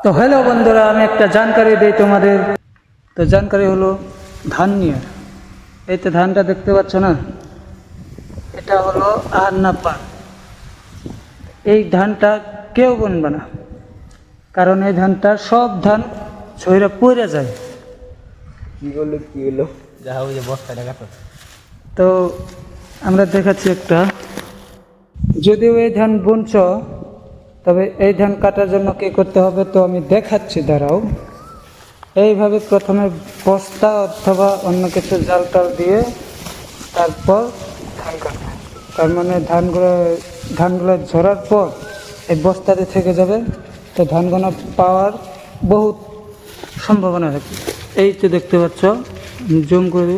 তো হ্যালো বন্ধুরা, আমি একটা জানকারি দিই তোমাদের। তো জানকারি হলো ধান নিয়ে। এই তো ধানটা দেখতে পাচ্ছ না, এটা হলো আহান্না পান। এই ধানটা কেউ বুনবে না, কারণ এই ধানটা সব ধান ছইরা পড়ে যায়। কি হলো যা ওই যে বস্তা দেখা তো আমরা দেখাচ্ছি একটা, যদিও এই ধান বুনছ, তবে এই ধান কাটার জন্য কী করতে হবে তো আমি দেখাচ্ছি, দাঁড়াও। এইভাবে প্রথমে বস্তা অথবা অন্য কিছু জাল টাল দিয়ে তারপর ধান কাটবে। তার মানে ধানগুলো ঝরার পর এই বস্তাতে থেকে যাবে, তো ধানগুলো পাওয়ার বহুত সম্ভাবনা থাকে। এই তো দেখতে পাচ্ছ, জুম করে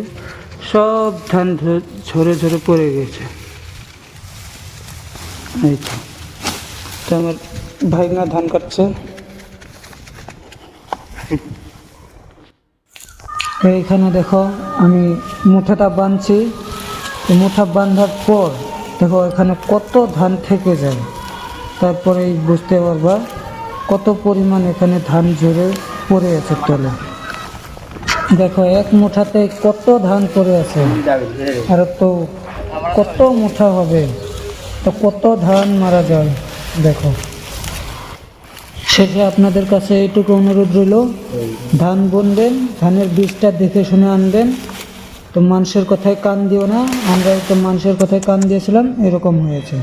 সব ধান ঝরে ঝরে পড়ে গেছে। এই তো আমার ভাইনা ধান কাটছে। এইখানে দেখো আমি মুঠাটা বাঁধছি। মুঠা বাঁধার পর দেখো এখানে কত ধান থেকে যায়, তারপরেই বুঝতে পারবা কত পরিমাণ এখানে ধান ঝরে পড়ে আছে তলে। দেখো এক মুঠাতে কত ধান পড়ে আছে, আর তো কত মুঠা হবে, তো কত ধান মারা যায়। দেখো, শেষে আপনাদের কাছে এইটুকু অনুরোধ রইল, ধান বুনবেন, ধানের বীজটা দেখে শুনে আনবেন। তো মানুষের কথায় কান দিও না, আমরা তো মানুষের কথায় কান দিয়েছিলাম, এরকম হয়েছে।